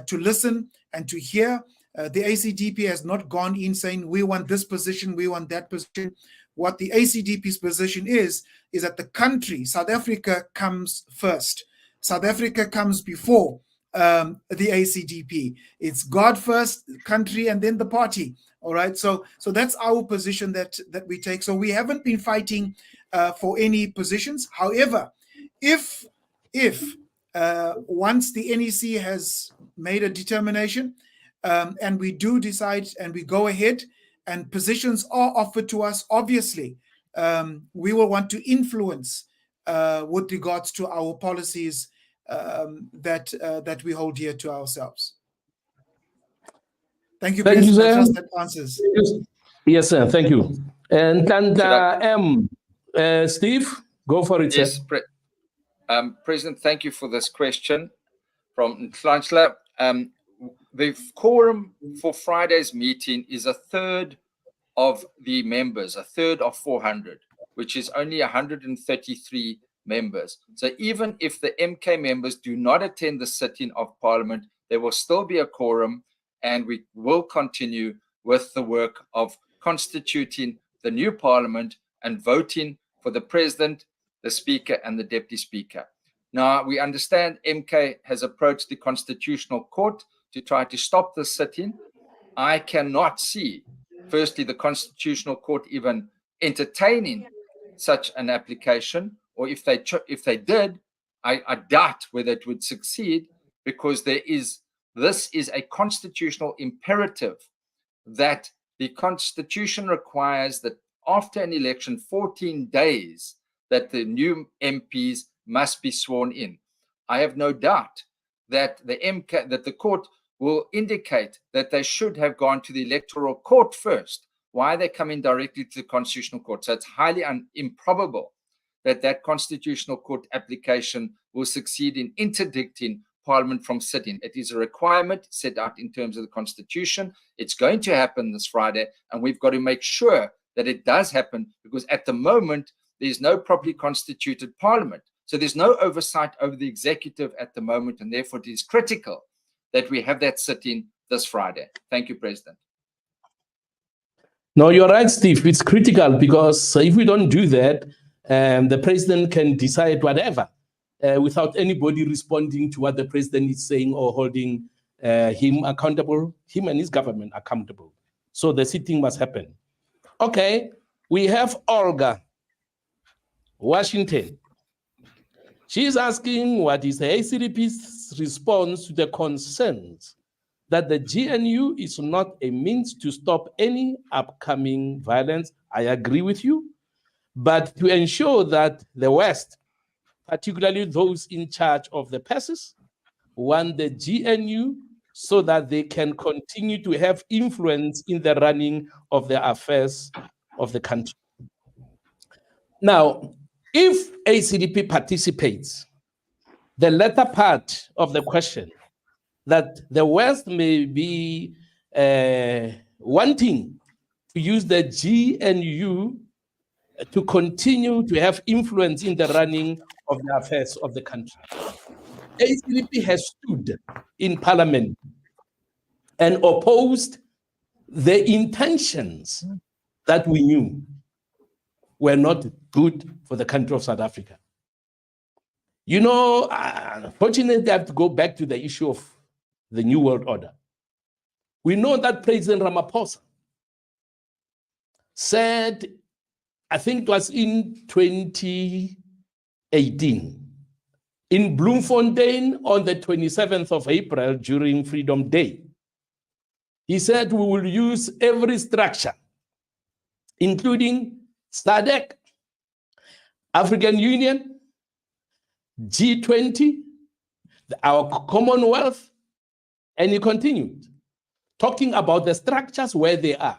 to listen and to hear. The ACDP has not gone in saying, we want this position, we want that position. What the ACDP's position is that the country, South Africa, comes first. South Africa comes before the ACDP. It's God first, country, and then the party. All right. So that's our position that we take. So we haven't been fighting for any positions. However, if once the NEC has made a determination and we do decide and we go ahead and positions are offered to us, obviously, we will want to influence with regards to our policies that we hold dear to ourselves. Thank you, President. I trust that answers. Yes, sir. Thank you. And Steve, go for it, yes, sir. President, thank you for this question from Ntlantla. The quorum for Friday's meeting is a third of the members, a third of 400, which is only 133 members. So even if the MK members do not attend the sitting of Parliament, there will still be a quorum, and we will continue with the work of constituting the new Parliament and voting for the President, the Speaker, and the Deputy Speaker. Now, we understand MK has approached the Constitutional Court to try to stop the sitting. I cannot see, firstly, the Constitutional Court even entertaining such an application, or if they did, I doubt whether it would succeed, because this is a constitutional imperative that the Constitution requires that after an election, 14 days, that the new MPs must be sworn in. I have no doubt that the court will indicate that they should have gone to the electoral court first. Why are they coming directly to the Constitutional Court? So it's highly improbable that Constitutional Court application will succeed in interdicting Parliament from sitting. It is a requirement set out in terms of the Constitution. It's going to happen this Friday, and we've got to make sure that it does happen, because at the moment, there's no properly constituted Parliament. So there's no oversight over the executive at the moment, and therefore it is critical that we have that sitting this Friday. Thank you, President. No, you're right, Steve. It's critical, because if we don't do that, the president can decide whatever without anybody responding to what the president is saying or holding him accountable, him and his government accountable. So the sitting must happen. Okay, we have Olga, Washington. She's asking, what is the ACDP's response to the concerns that the GNU is not a means to stop any upcoming violence? I agree with you, but to ensure that the West, particularly those in charge of the passes, want the GNU so that they can continue to have influence in the running of the affairs of the country. Now, if ACDP participates, the latter part of the question that the West may be wanting to use the GNU to continue to have influence in the running of the affairs of the country. ACDP has stood in parliament and opposed the intentions that we knew were not good for the country of South Africa. You know, unfortunately, I have to go back to the issue of the New World Order. We know that President Ramaphosa said, I think it was in 2018, in Bloemfontein on the 27th of April during Freedom Day, he said we will use every structure, including SADC, African Union, G20, our Commonwealth, and he continued talking about the structures where they are.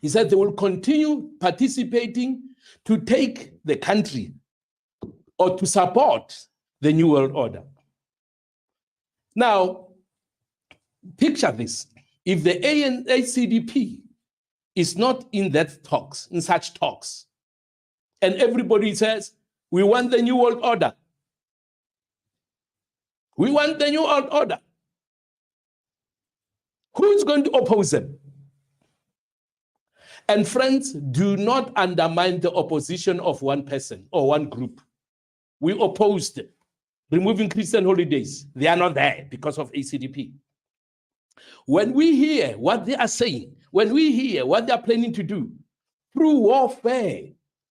He said they will continue participating to take the country or to support the New World Order. Now, picture this. If the ACDP is not in such talks, and everybody says, we want the New World Order. We want the New World Order. Who's going to oppose them? And friends, do not undermine the opposition of one person or one group. We opposed removing Christian holidays. They are not there because of ACDP. When we hear what they are saying, when we hear what they are planning to do, through warfare,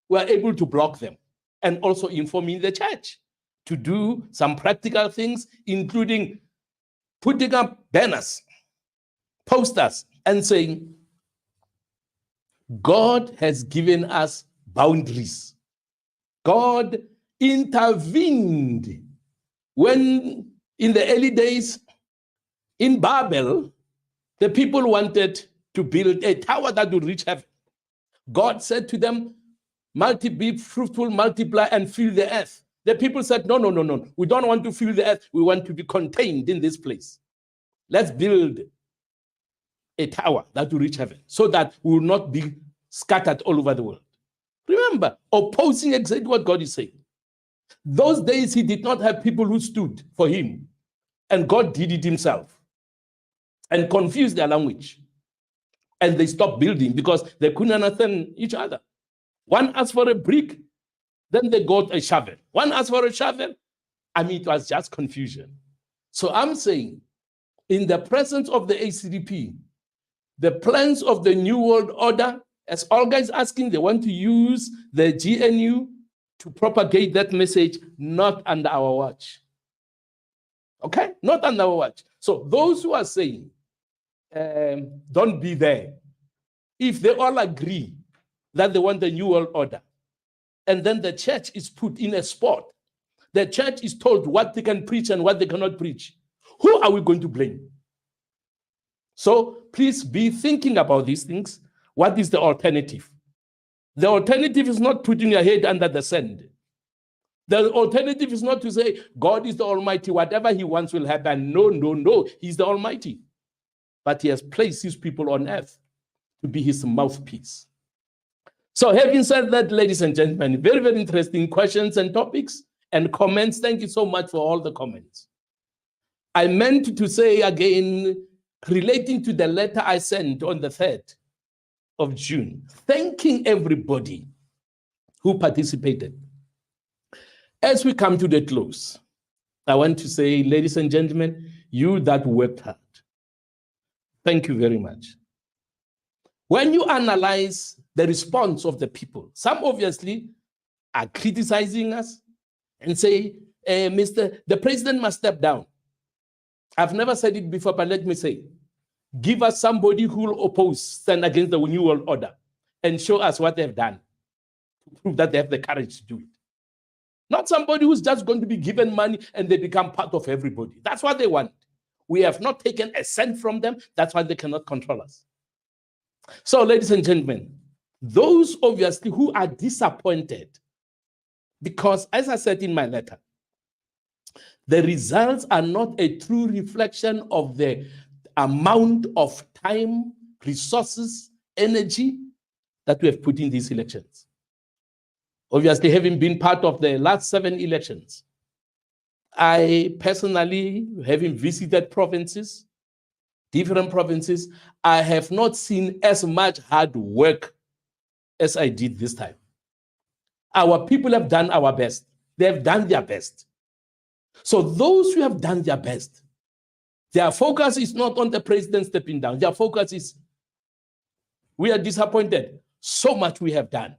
we are able to block them and also informing the church to do some practical things, including putting up banners, posters, and saying, God has given us boundaries. God intervened when, in the early days, in Babel, the people wanted to build a tower that would reach heaven. God said to them, be fruitful, multiply, and fill the earth. The people said, no, we don't want to fill the earth. We want to be contained in this place. Let's build a tower that will reach heaven so that we will not be scattered all over the world. Remember, opposing exactly what God is saying. Those days, he did not have people who stood for him, and God did it himself and confused their language. And they stopped building because they couldn't understand each other. One asked for a brick, then they got a shovel. One asked for a shovel. I mean, it was just confusion. So I'm saying, in the presence of the ACDP, the plans of the New World Order, as Olga is asking, they want to use the GNU to propagate that message, not under our watch. Okay? Not under our watch. So those who are saying, don't be there, if they all agree that they want the New World Order, and then the church is put in a spot, the church is told what they can preach and what they cannot preach, who are we going to blame? So please be thinking about these things. What is the alternative? The alternative is not putting your head under the sand. The alternative is not to say, God is the Almighty, whatever he wants will happen. No, he's the Almighty. But he has placed his people on earth to be his mouthpiece. So having said that, ladies and gentlemen, very, very interesting questions and topics and comments. Thank you so much for all the comments. I meant to say again, relating to the letter I sent on the 3rd of June, thanking everybody who participated. As we come to the close, I want to say, ladies and gentlemen, you that worked hard, thank you very much. When you analyze the response of the people, some obviously are criticizing us and say, the president must step down. I've never said it before, but let me say, give us somebody who will oppose, stand against the New World Order, and show us what they've done to prove that they have the courage to do it. Not somebody who's just going to be given money and they become part of everybody. That's what they want. We have not taken a cent from them. That's why they cannot control us. So, ladies and gentlemen, those obviously who are disappointed, because as I said in my letter, The results are not a true reflection of the amount of time, resources, energy that we have put in these elections. Obviously, having been part of the last 7 elections, I personally, having visited provinces, different provinces, I have not seen as much hard work as I did this time. Our people have done our best. They have done their best. So those who have done their best, their focus is not on the president stepping down. Their focus is, we are disappointed. So much we have done.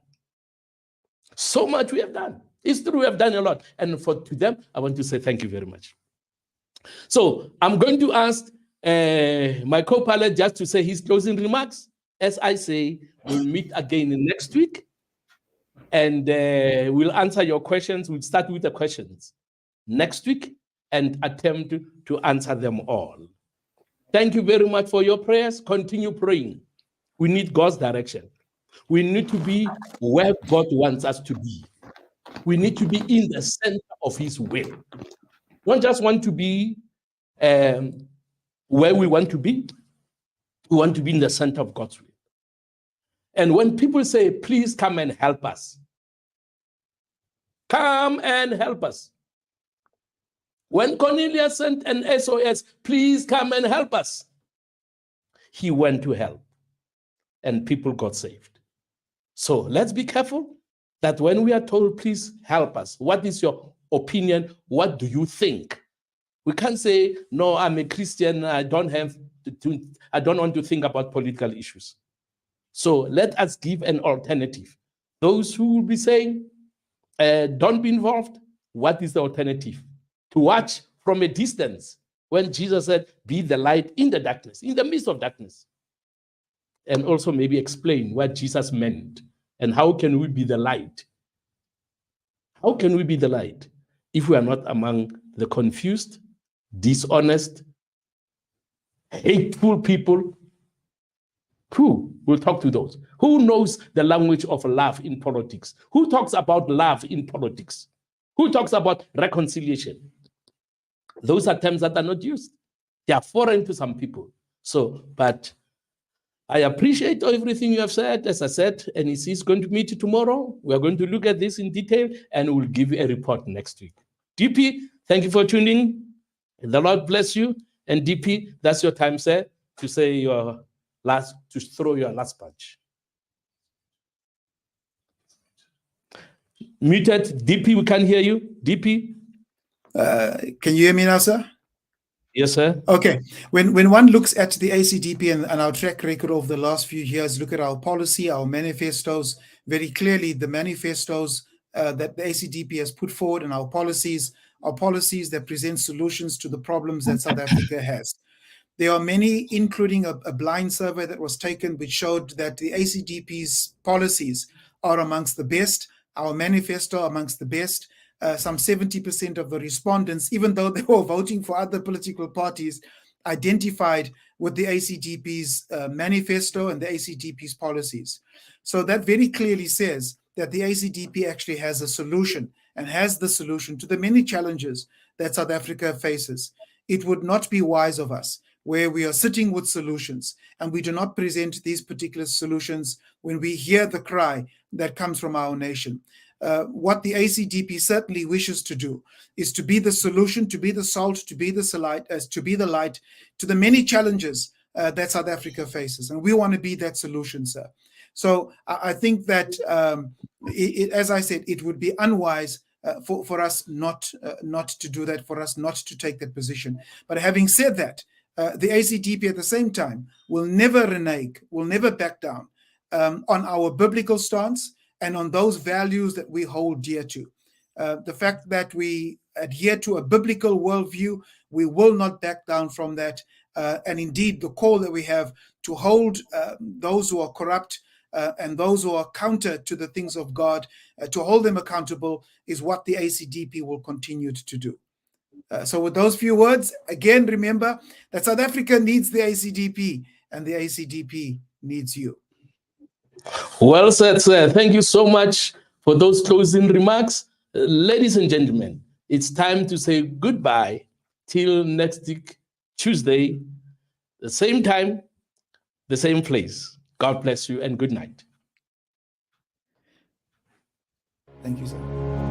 So much we have done. It's true, we have done a lot. And to them, I want to say thank you very much. So I'm going to ask my co-pilot just to say his closing remarks. As I say, we'll meet again next week. And we'll answer your questions. We'll start with the questions next week and attempt to answer them all. Thank you very much for your prayers. Continue praying. We need God's direction. We need to be where God wants us to be. We need to be in the center of his will. We don't just want to be where we want to be. We want to be in the center of God's will. And when people say, please come and help us, come and help us. When Cornelius sent an SOS, please come and help us, he went to help and people got saved. So let's be careful that when we are told, please help us, what is your opinion? What do you think? We can't say, no, I'm a Christian. I don't want to think about political issues. So let us give an alternative. Those who will be saying, don't be involved, what is the alternative? To watch from a distance when Jesus said, be the light in the darkness, in the midst of darkness. And also maybe explain what Jesus meant and how can we be the light? How can we be the light if we are not among the confused, dishonest, hateful people? Who will talk to those? Who knows the language of love in politics? Who talks about love in politics? Who talks about reconciliation? Those are terms that are not used. They are foreign to some people. So, but I appreciate everything you have said. As I said, NEC is going to meet tomorrow. We are going to look at this in detail and we'll give you a report next week. DP, thank you for tuning in. The Lord bless you. And DP, that's your time, sir, to say your last, to throw your last punch. Muted, DP, we can't hear you. DP? Can you hear me now, sir? Yes, sir. Okay. When one looks at the ACDP and our track record over the last few years, look at our policy, our manifestos, very clearly the manifestos that the ACDP has put forward and our policies are policies that present solutions to the problems that South Africa has. There are many, including a blind survey that was taken, which showed that the ACDP's policies are amongst the best, our manifesto amongst the best. Some 70% of the respondents, even though they were voting for other political parties, identified with the ACDP's manifesto and the ACDP's policies. So that very clearly says that the ACDP actually has a solution and has the solution to the many challenges that South Africa faces. It would not be wise of us where we are sitting with solutions and we do not present these particular solutions when we hear the cry that comes from our nation. What the ACDP certainly wishes to do is to be the solution, to be the salt, to be the light to the many challenges that South Africa faces. And we want to be that solution, sir. So I think that, as I said, it would be unwise for us not to do that, for us not to take that position. But having said that, the ACDP at the same time will never renege, will never back down on our biblical stance and on those values that we hold dear to. The fact that we adhere to a biblical worldview, we will not back down from that. And indeed, the call that we have to hold those who are corrupt and those who are counter to the things of God, to hold them accountable, is what the ACDP will continue to do. So with those few words, again, remember that South Africa needs the ACDP and the ACDP needs you. Well said, sir. Thank you so much for those closing remarks. Ladies and gentlemen, It's time to say goodbye till next week, Tuesday, the same time, the same place. God bless you and good night. Thank you, sir.